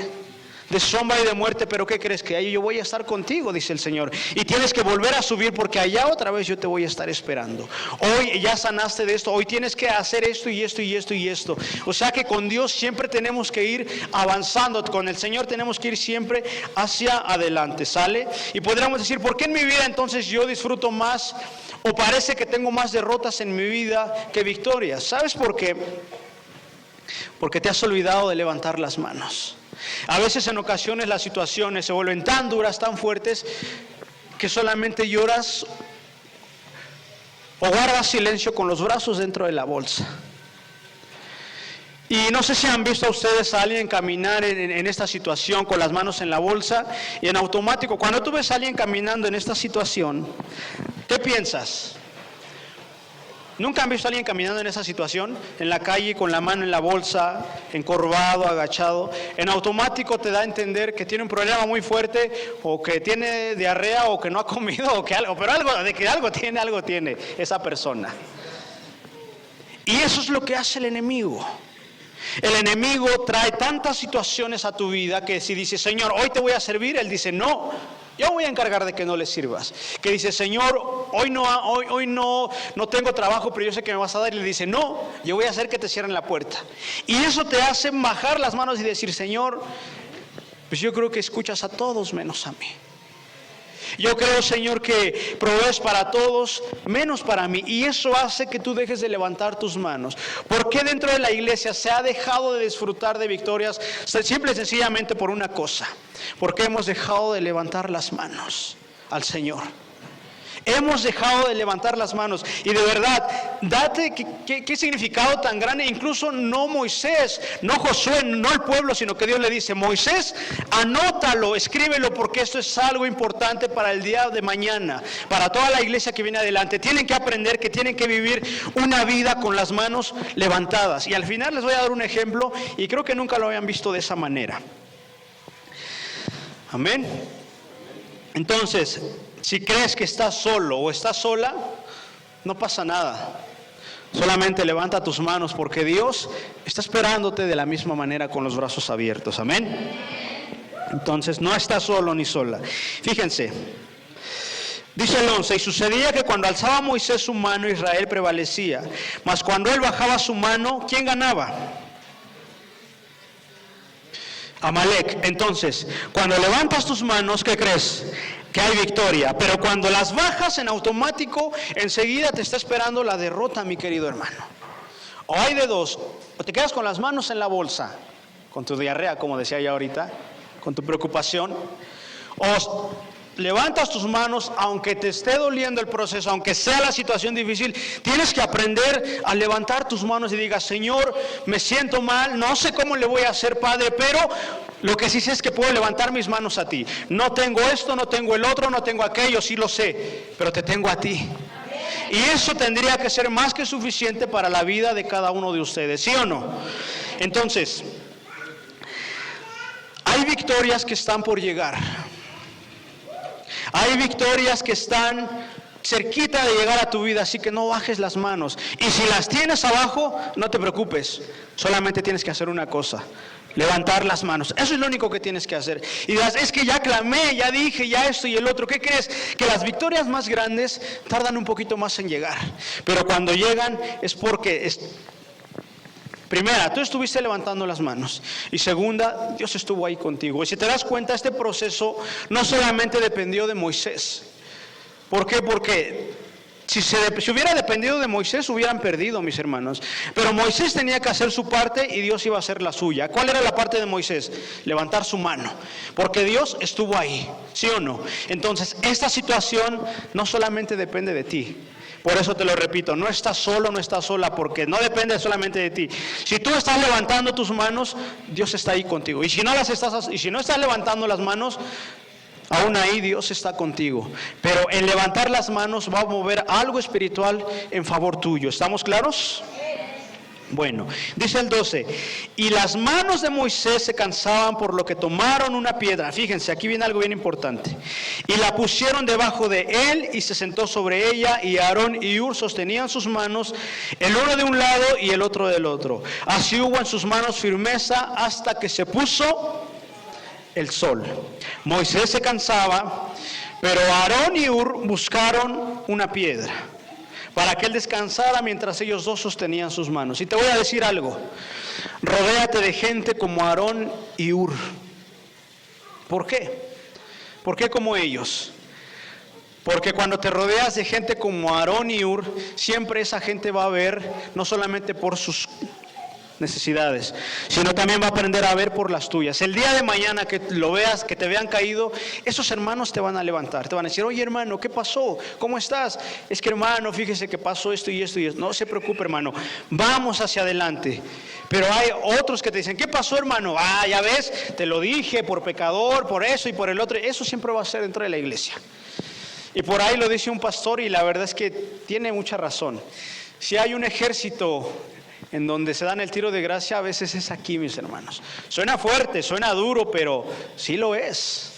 A: de sombra y de muerte, pero ¿qué crees? Que ahí yo voy a estar contigo, dice el Señor. Y tienes que volver a subir porque allá otra vez yo te voy a estar esperando. Hoy ya sanaste de esto, hoy tienes que hacer esto y esto y esto y esto. O sea que con Dios siempre tenemos que ir avanzando, con el Señor tenemos que ir siempre hacia adelante, ¿sale? Y podríamos decir, ¿por qué en mi vida entonces yo disfruto más o parece que tengo más derrotas en mi vida que victorias? ¿Sabes por qué? Porque te has olvidado de levantar las manos. A veces en ocasiones las situaciones se vuelven tan duras, tan fuertes, que solamente lloras o guardas silencio con los brazos dentro de la bolsa. Y no sé si han visto a ustedes a alguien caminar en esta situación con las manos en la bolsa y en automático. Cuando tú ves a alguien caminando en esta situación, ¿qué piensas? ¿Nunca han visto a alguien caminando en esa situación? En la calle con la mano en la bolsa, encorvado, agachado. En automático te da a entender que tiene un problema muy fuerte, o que tiene diarrea, o que no ha comido, o que algo, pero algo, de que algo tiene esa persona. Y eso es lo que hace el enemigo. El enemigo trae tantas situaciones a tu vida que si dice, Señor, hoy te voy a servir, Él dice, no, yo voy a encargar de que no le sirvas. Que dice, Señor, hoy no tengo trabajo, pero yo sé que me vas a dar. Y le dice, no, yo voy a hacer que te cierren la puerta. Y eso te hace bajar las manos y decir, Señor, pues yo creo que escuchas a todos menos a mí. Yo creo, Señor, que provees para todos, menos para mí. Y eso hace que tú dejes de levantar tus manos. ¿Por qué dentro de la iglesia se ha dejado de disfrutar de victorias? Simple y sencillamente por una cosa. Porque hemos dejado de levantar las manos al Señor. Hemos dejado de levantar las manos. Y de verdad, date qué significado tan grande. Incluso no Moisés, no Josué, no el pueblo, sino que Dios le dice, Moisés, anótalo, escríbelo, porque esto es algo importante para el día de mañana, para toda la iglesia que viene adelante. Tienen que aprender que tienen que vivir una vida con las manos levantadas. Y al final les voy a dar un ejemplo, y creo que nunca lo habían visto de esa manera. Amén. Entonces, si crees que estás solo o estás sola, no pasa nada. Solamente levanta tus manos porque Dios está esperándote de la misma manera con los brazos abiertos. Amén. Entonces no estás solo ni sola. Fíjense. Dice el 11, y sucedía que cuando alzaba Moisés su mano, Israel prevalecía. Mas cuando él bajaba su mano, ¿quién ganaba? Amalek. Entonces, cuando levantas tus manos, ¿qué crees? Que hay victoria. Pero cuando las bajas en automático, enseguida te está esperando la derrota, mi querido hermano. O hay de dos, o te quedas con las manos en la bolsa, con tu diarrea, como decía ya ahorita, con tu preocupación, o levantas tus manos, aunque te esté doliendo el proceso, aunque sea la situación difícil, tienes que aprender a levantar tus manos y digas, Señor, me siento mal, no sé cómo le voy a hacer, Padre, pero lo que sí sé es que puedo levantar mis manos a ti. No tengo esto, no tengo el otro, no tengo aquello, sí lo sé, pero te tengo a ti. Y eso tendría que ser más que suficiente para la vida de cada uno de ustedes, ¿sí o no? Entonces, hay victorias que están por llegar. Hay victorias que están cerquita de llegar a tu vida, así que no bajes las manos. Y si las tienes abajo, no te preocupes. Solamente tienes que hacer una cosa: levantar las manos. Eso es lo único que tienes que hacer. Y dirás, es que ya clamé, ya dije, ya esto y el otro. ¿Qué crees? Que las victorias más grandes tardan un poquito más en llegar. Pero cuando llegan es porque... Primera, tú estuviste levantando las manos. Y segunda, Dios estuvo ahí contigo. Y si te das cuenta, este proceso no solamente dependió de Moisés. ¿Por qué? Porque si hubiera dependido de Moisés, hubieran perdido, mis hermanos. Pero Moisés tenía que hacer su parte y Dios iba a hacer la suya. ¿Cuál era la parte de Moisés? Levantar su mano. Porque Dios estuvo ahí, ¿sí o no? Entonces, esta situación no solamente depende de ti. Por eso te lo repito, no estás solo, no estás sola, porque no depende solamente de ti. Si tú estás levantando tus manos, Dios está ahí contigo. Y si no estás levantando las manos, aún ahí Dios está contigo. Pero en levantar las manos va a mover algo espiritual en favor tuyo. ¿Estamos claros? Bueno, dice el 12, y las manos de Moisés se cansaban por lo que tomaron una piedra. Fíjense, aquí viene algo bien importante. Y la pusieron debajo de él y se sentó sobre ella, y Aarón y Hur sostenían sus manos, el uno de un lado y el otro del otro. Así hubo en sus manos firmeza hasta que se puso el sol. Moisés se cansaba, pero Aarón y Hur buscaron una piedra para que él descansara mientras ellos dos sostenían sus manos. Y te voy a decir algo, rodéate de gente como Aarón y Hur. ¿Por qué? ¿Por qué como ellos? Porque cuando te rodeas de gente como Aarón y Hur, siempre esa gente va a ver, no solamente por sus necesidades, sino también va a aprender a ver por las tuyas. El día de mañana que lo veas, que te vean caído, esos hermanos te van a levantar, te van a decir, oye hermano, ¿qué pasó? ¿Cómo estás? Es que hermano, fíjese que pasó esto y esto y esto. No se preocupe hermano, vamos hacia adelante. Pero hay otros que te dicen, ¿qué pasó hermano? Ya ves, te lo dije, por pecador, por eso y por el otro. Eso siempre va a ser dentro de la iglesia. Y por ahí lo dice un pastor y la verdad es que tiene mucha razón. Si hay un ejército en donde se dan el tiro de gracia, a veces es aquí, mis hermanos. Suena fuerte, suena duro, pero sí lo es.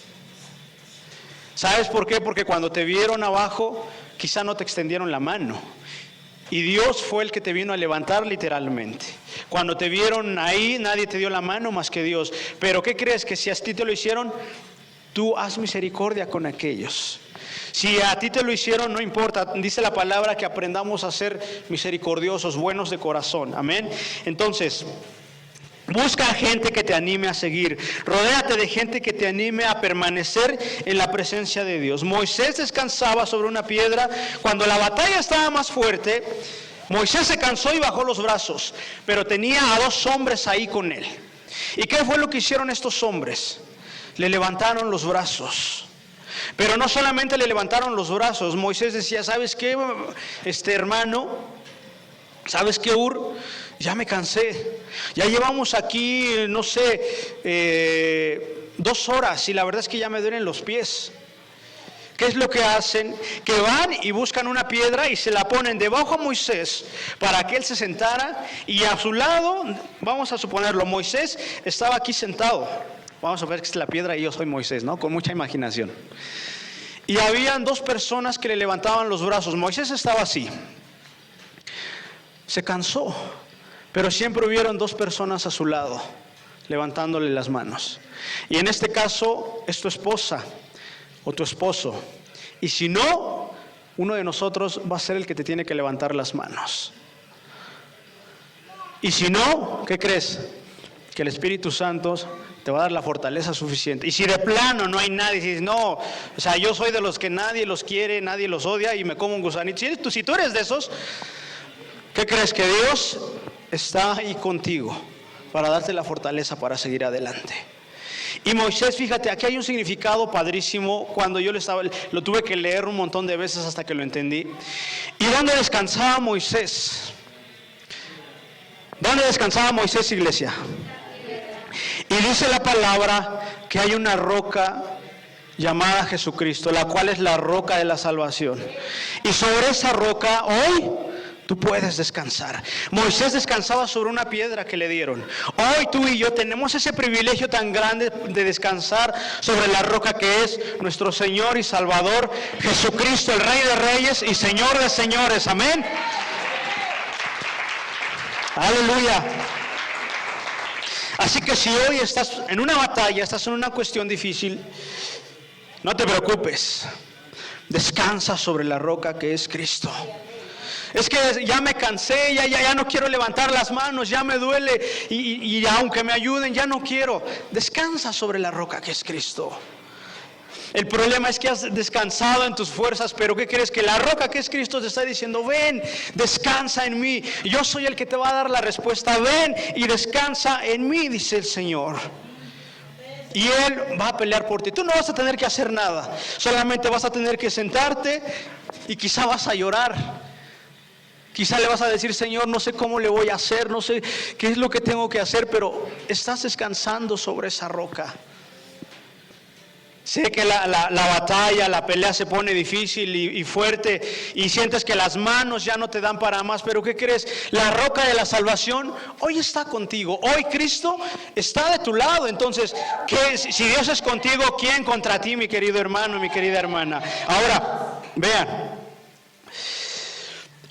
A: ¿Sabes por qué? Porque cuando te vieron abajo, quizá no te extendieron la mano. Y Dios fue el que te vino a levantar literalmente. Cuando te vieron ahí, nadie te dio la mano más que Dios. Pero ¿qué crees? Que si a ti te lo hicieron, tú haz misericordia con aquellos. Si a ti te lo hicieron, no importa, dice la palabra que aprendamos a ser misericordiosos, buenos de corazón, amén. Entonces, busca gente que te anime a seguir, rodéate de gente que te anime a permanecer en la presencia de Dios. Moisés descansaba sobre una piedra. Cuando la batalla estaba más fuerte, Moisés se cansó y bajó los brazos, pero tenía a 2 hombres ahí con él. ¿Y qué fue lo que hicieron estos hombres? Le levantaron los brazos. Pero no solamente le levantaron los brazos. Moisés decía, ¿sabes qué, hermano? ¿Sabes qué, Hur? Ya me cansé. Ya llevamos aquí, no sé, 2 horas y la verdad es que ya me duelen los pies. ¿Qué es lo que hacen? Que van y buscan una piedra y se la ponen debajo a Moisés para que él se sentara, y a su lado, vamos a suponerlo, Moisés estaba aquí sentado. Vamos a ver que es la piedra y yo soy Moisés, ¿no? Con mucha imaginación. Y habían 2 personas que le levantaban los brazos. Moisés estaba así. Se cansó, pero siempre hubieron 2 personas a su lado, levantándole las manos. Y en este caso, es tu esposa o tu esposo. Y si no, uno de nosotros va a ser el que te tiene que levantar las manos. Y si no, ¿qué crees? Que el Espíritu Santo te va a dar la fortaleza suficiente. Y si de plano no hay nadie, si dices, no, o sea, yo soy de los que nadie los quiere, nadie los odia y me como un gusanito. Si tú eres de esos, ¿qué crees? Que Dios está ahí contigo para darte la fortaleza para seguir adelante. Y Moisés, fíjate, aquí hay un significado padrísimo. Cuando yo lo tuve que leer un montón de veces hasta que lo entendí. ¿Y dónde descansaba Moisés? ¿Dónde descansaba Moisés, iglesia? Y dice la palabra que hay una roca llamada Jesucristo, la cual es la roca de la salvación. Y sobre esa roca hoy tú puedes descansar. Moisés descansaba sobre una piedra que le dieron. Hoy tú y yo tenemos ese privilegio tan grande de descansar sobre la roca que es nuestro Señor y Salvador Jesucristo, el Rey de Reyes y Señor de Señores. Amén. Aleluya. Así que si hoy estás en una batalla, estás en una cuestión difícil, no te preocupes. Descansa sobre la roca que es Cristo. Es que ya me cansé, ya no quiero levantar las manos, ya me duele y aunque me ayuden, ya no quiero. Descansa sobre la roca que es Cristo. El problema es que has descansado en tus fuerzas, pero ¿qué crees? Que la roca que es Cristo te está diciendo, ven, descansa en mí. Yo soy el que te va a dar la respuesta, ven y descansa en mí, dice el Señor. Y Él va a pelear por ti. Tú no vas a tener que hacer nada, solamente vas a tener que sentarte y quizá vas a llorar. Quizá le vas a decir, Señor, no sé cómo le voy a hacer, no sé qué es lo que tengo que hacer, pero estás descansando sobre esa roca. Sé que la batalla, la pelea se pone difícil y fuerte y sientes que las manos ya no te dan para más, pero ¿qué crees? La roca de la salvación hoy está contigo, hoy Cristo está de tu lado. Entonces, si Dios es contigo, ¿quién contra ti, mi querido hermano, mi querida hermana? Ahora, vean,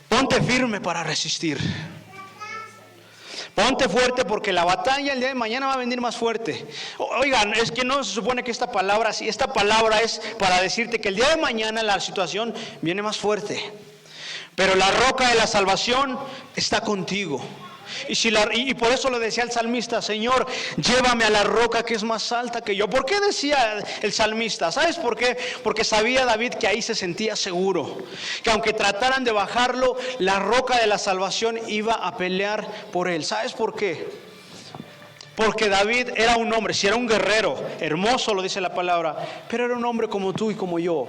A: ponte firme para resistir. Ponte fuerte porque la batalla el día de mañana va a venir más fuerte. Oigan, es que no se supone que esta palabra es para decirte que el día de mañana la situación viene más fuerte. Pero la roca de la salvación está contigo. Y por eso le decía el salmista: Señor, llévame a la roca que es más alta que yo. ¿Por qué decía el salmista? ¿Sabes por qué? Porque sabía David que ahí se sentía seguro, que aunque trataran de bajarlo, la roca de la salvación iba a pelear por él. ¿Sabes por qué? Porque David era un hombre, si era un guerrero, hermoso lo dice la palabra, pero era un hombre como tú y como yo.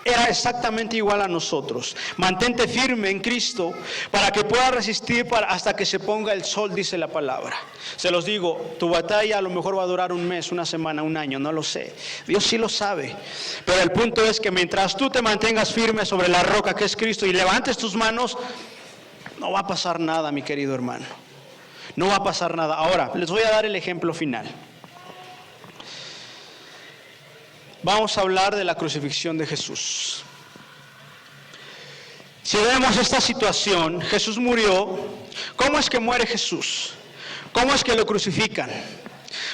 A: Era exactamente igual a nosotros. Mantente firme en Cristo para que puedas resistir hasta que se ponga el sol, dice la palabra. Se los digo, tu batalla a lo mejor va a durar un mes, una semana, un año, no lo sé. Dios sí lo sabe. Pero el punto es que mientras tú te mantengas firme sobre la roca que es Cristo y levantes tus manos, no va a pasar nada, mi querido hermano. No va a pasar nada. Ahora, les voy a dar el ejemplo final. Vamos a hablar de la crucifixión de Jesús. Si vemos esta situación, Jesús murió. ¿Cómo es que muere Jesús? ¿Cómo es que lo crucifican?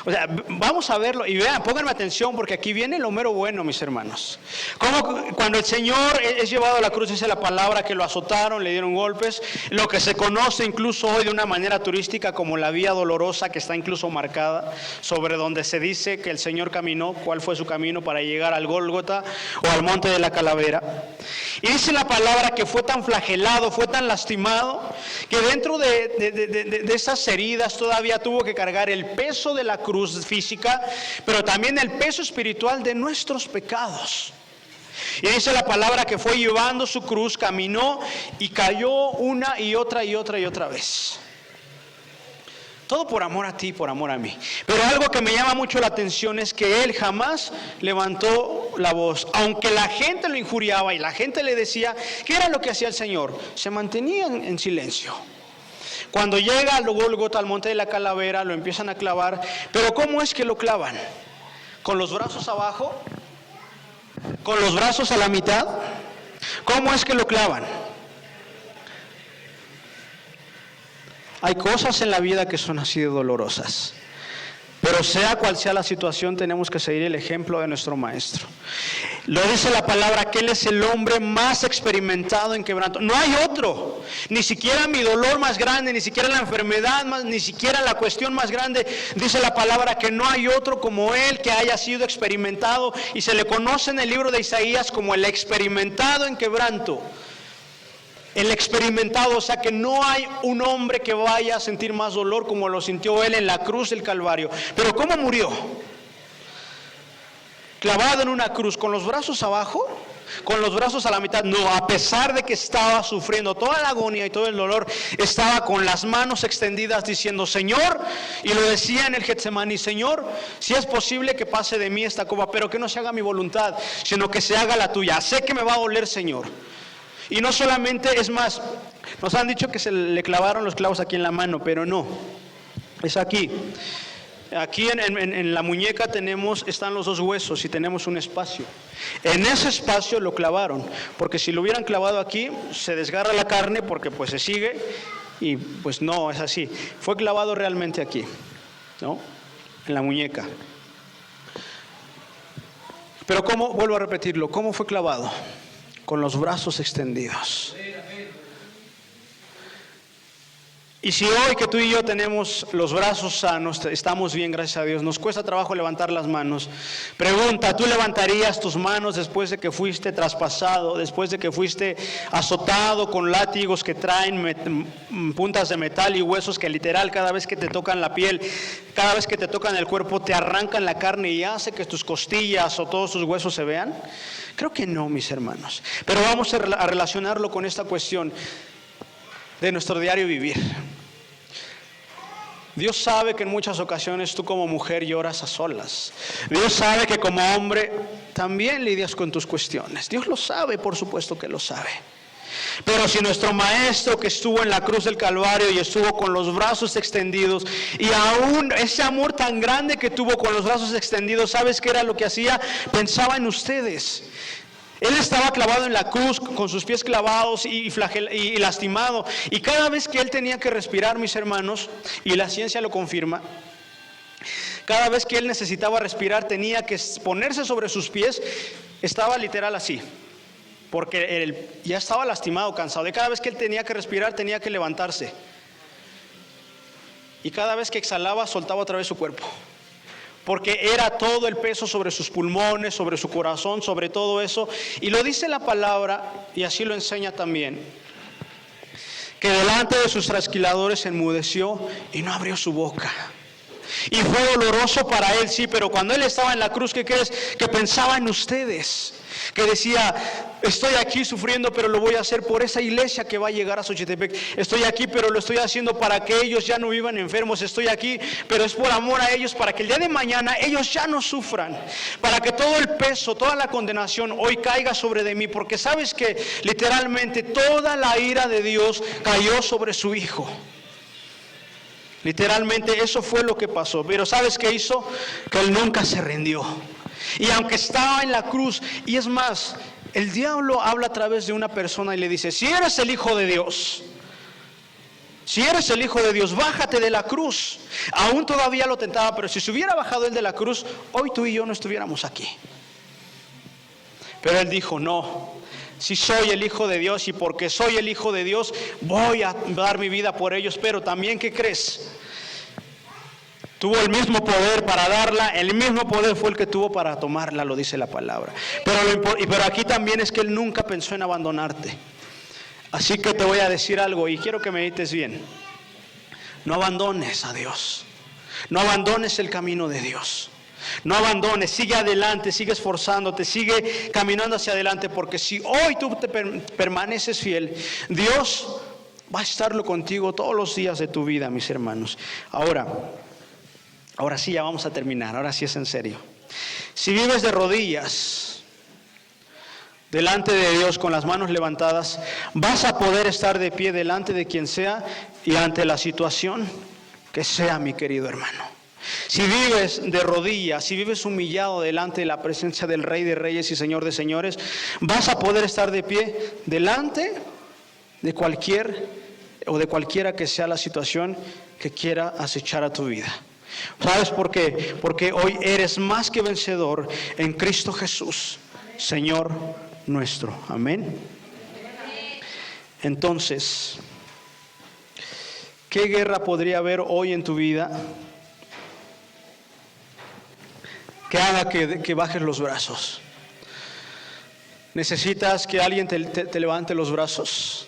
A: O sea, vamos a verlo y vean, pónganme atención porque aquí viene lo mero bueno, mis hermanos. Como cuando el Señor es llevado a la cruz, dice la palabra que lo azotaron, le dieron golpes, lo que se conoce incluso hoy de una manera turística como la vía dolorosa, que está incluso marcada sobre donde se dice que el Señor caminó, cuál fue su camino para llegar al Gólgota o al monte de la calavera. Y dice la palabra que fue tan flagelado, fue tan lastimado, que dentro de esas heridas todavía tuvo que cargar el peso de la cruz física, pero también el peso espiritual de nuestros pecados. Y dice la palabra que fue llevando su cruz, caminó y cayó una y otra vez. Todo por amor a ti, por amor a mí. Pero algo que me llama mucho la atención es que él jamás levantó la voz. Aunque la gente lo injuriaba y la gente le decía, ¿qué era lo que hacía el Señor? Se mantenía en silencio. Cuando llega al Gólgota, al monte de la calavera, lo empiezan a clavar. Pero ¿cómo es que lo clavan? ¿Con los brazos abajo? ¿Con los brazos a la mitad? ¿Cómo es que lo clavan? Hay cosas en la vida que son así de dolorosas. Pero sea cual sea la situación, tenemos que seguir el ejemplo de nuestro Maestro. Lo dice la palabra que Él es el hombre más experimentado en quebranto. No hay otro. Ni siquiera mi dolor más grande, ni siquiera la enfermedad más, ni siquiera la cuestión más grande. Dice la palabra que no hay otro como Él que haya sido experimentado. Y se le conoce en el libro de Isaías como el experimentado en quebranto. El experimentado, o sea que no hay un hombre que vaya a sentir más dolor como lo sintió Él en la cruz del Calvario. Pero ¿cómo murió? Clavado en una cruz, con los brazos abajo, con los brazos a la mitad. No, a pesar de que estaba sufriendo toda la agonía y todo el dolor, estaba con las manos extendidas diciendo, Señor, y lo decía en el Getsemaní, Señor, si es posible que pase de mí esta copa, pero que no se haga mi voluntad, sino que se haga la tuya. Sé que me va a doler, Señor. Y no solamente, es más, nos han dicho que se le clavaron los clavos aquí en la mano, pero no, es aquí. Aquí en la muñeca están los dos huesos y tenemos un espacio. En ese espacio lo clavaron, porque si lo hubieran clavado aquí, se desgarra la carne porque pues se sigue y pues no, es así. Fue clavado realmente aquí, ¿no? En la muñeca. Pero ¿cómo? Vuelvo a repetirlo, ¿cómo fue clavado? Con los brazos extendidos. Y si hoy que tú y yo tenemos los brazos sanos, estamos bien, gracias a Dios, nos cuesta trabajo levantar las manos. Pregunta, ¿tú levantarías tus manos después de que fuiste traspasado, después de que fuiste azotado con látigos que traen puntas de metal y huesos que literal cada vez que te tocan la piel, cada vez que te tocan el cuerpo, te arrancan la carne y hace que tus costillas o todos tus huesos se vean? Creo que no, mis hermanos. Pero vamos a relacionarlo con esta cuestión de nuestro diario vivir. Dios sabe que en muchas ocasiones tú como mujer lloras a solas. Dios sabe que como hombre también lidias con tus cuestiones. Dios lo sabe, por supuesto que lo sabe. Pero si nuestro Maestro que estuvo en la cruz del Calvario y estuvo con los brazos extendidos, y aún ese amor tan grande que tuvo con los brazos extendidos, ¿sabes qué era lo que hacía? Pensaba en ustedes. Él estaba clavado en la cruz con sus pies clavados y lastimado. Y cada vez que él tenía que respirar, mis hermanos, y la ciencia lo confirma, cada vez que él necesitaba respirar tenía que ponerse sobre sus pies. Estaba literal así, porque él ya estaba lastimado, cansado. Y cada vez que él tenía que respirar tenía que levantarse. Y cada vez que exhalaba soltaba otra vez su cuerpo. Porque era todo el peso sobre sus pulmones, sobre su corazón, sobre todo eso. Y lo dice la palabra, y así lo enseña también, que delante de sus trasquiladores enmudeció y no abrió su boca. Y fue doloroso para él, sí, pero cuando él estaba en la cruz, ¿qué crees? Que pensaba en ustedes. Que decía, estoy aquí sufriendo, pero lo voy a hacer por esa iglesia que va a llegar a Xochitepec. Estoy aquí, pero lo estoy haciendo para que ellos ya no vivan enfermos. Estoy aquí, pero es por amor a ellos, para que el día de mañana ellos ya no sufran. Para que todo el peso, toda la condenación hoy caiga sobre de mí. Porque sabes que literalmente toda la ira de Dios cayó sobre su Hijo. Literalmente eso fue lo que pasó. Pero ¿sabes qué hizo? Que Él nunca se rindió. Y aunque estaba en la cruz, y es más, el diablo habla a través de una persona y le dice, si eres el Hijo de Dios, bájate de la cruz. Aún todavía lo tentaba, pero si se hubiera bajado él de la cruz, hoy tú y yo no estuviéramos aquí. Pero él dijo, no, si soy el Hijo de Dios, y porque soy el Hijo de Dios, voy a dar mi vida por ellos. Pero también, ¿qué crees? Tuvo el mismo poder para darla, el mismo poder fue el que tuvo para tomarla, lo dice la palabra. Pero aquí también es que Él nunca pensó en abandonarte. Así que te voy a decir algo y quiero que medites bien. No abandones a Dios. No abandones el camino de Dios. No abandones, sigue adelante, sigue esforzándote, sigue caminando hacia adelante, porque si hoy tú te permaneces fiel, Dios va a estarlo contigo todos los días de tu vida, mis hermanos. Ahora sí, ya vamos a terminar, ahora sí es en serio. Si vives de rodillas delante de Dios con las manos levantadas, vas a poder estar de pie delante de quien sea y ante la situación que sea, mi querido hermano. Si vives de rodillas, si vives humillado delante de la presencia del Rey de Reyes y Señor de Señores, vas a poder estar de pie delante de cualquiera que sea la situación que quiera acechar a tu vida. ¿Sabes por qué? Porque hoy eres más que vencedor en Cristo Jesús, Señor nuestro. Amén. Entonces, ¿qué guerra podría haber hoy en tu vida que haga que bajes los brazos? ¿Necesitas que alguien te levante los brazos?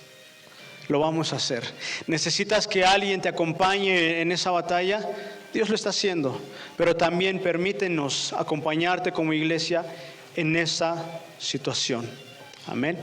A: Lo vamos a hacer. ¿Necesitas que alguien te acompañe en esa batalla? Dios lo está haciendo, pero también permítenos acompañarte como iglesia en esa situación. Amén.